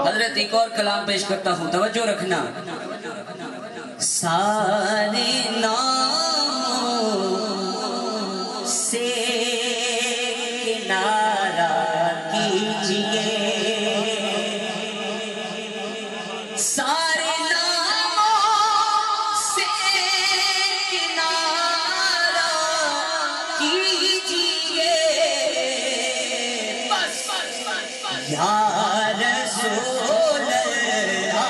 حضرت ایک اور کلام پیش کرتا ہوں، توجہ رکھنا۔ سارے ناموں سے کنارہ کیجئے، سارے ناموں سے کنارہ کیجئے، بس یا رسول اللہ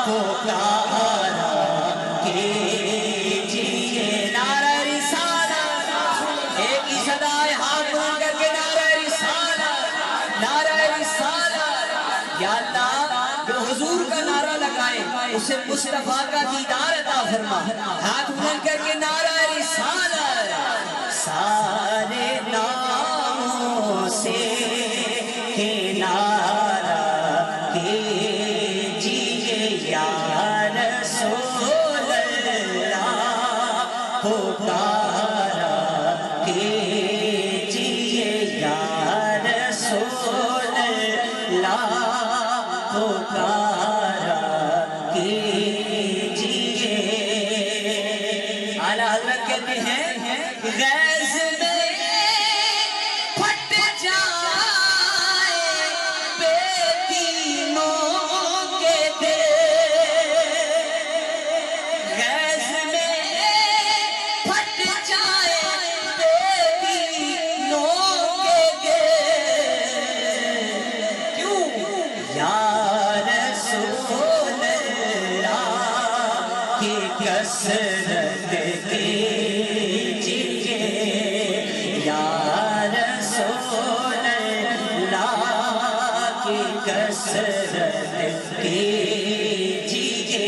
پکارا کیجئے۔ نعرہ رسالت، ایک ہی صدا ہے، ہاتھ اٹھا کر کے نعرہ رسالت، نعرہ رسالت۔ یا اللہ جو حضور کا نعرہ لگائے اسے مصطفیٰ کا دیدار عطا فرما، ہاتھ اٹھا کر کے نعرہ رسالت۔ سارے ناموں سے کنارہ کیجئے، یا رسول اللہ پکارا کیجئے، یا رسول اللہ پکارا کیجئے۔ اعلیٰ حضرت کہتے ہیں غیظ میں پھٹ جائے بے دینوں کے دل، غیظ میں پھٹ جائے بے دینوں کے دل، کیوں؟ یا رسول اللہ کی کثرت کیجئے، یا رسول اللہ کی کثرت کیجئے۔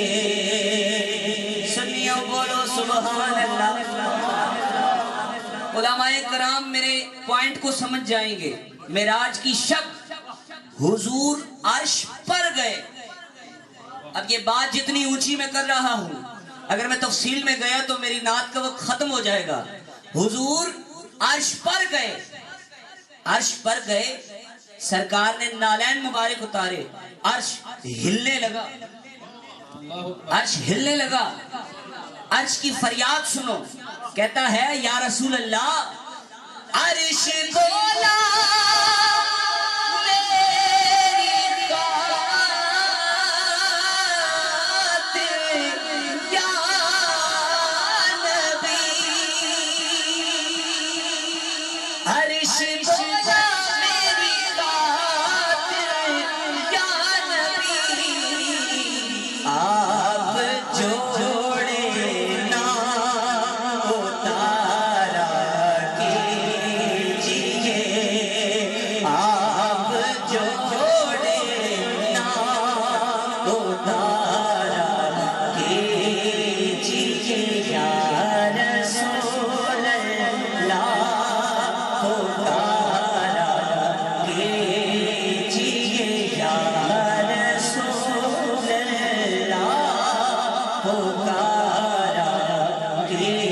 سنیو بولو سبحان اللہ۔ علماء کرام میرے پوائنٹ کو سمجھ جائیں گے۔ معراج کی شب حضور عرش پر گئے۔ اب یہ بات جتنی اونچی میں کر رہا ہوں، اگر میں تفصیل میں گیا تو میری نعت کا وقت ختم ہو جائے گا۔ حضور عرش پر گئے، عرش پر گئے، سرکار نے نالین مبارک اتارے، عرش ہلنے لگا، عرش ہلنے لگا۔ عرش کی فریاد سنو، کہتا ہے یا رسول اللہ، عرش بولا عرش بولا میری خاطر یا نبی، آپ جوڑے نام اتارا کیجئے، آپ جوڑے نام اتارا کیجئے، یا رسول اللہ پکارا کیجئے، یا رسول اللہ پکارا کیجئے۔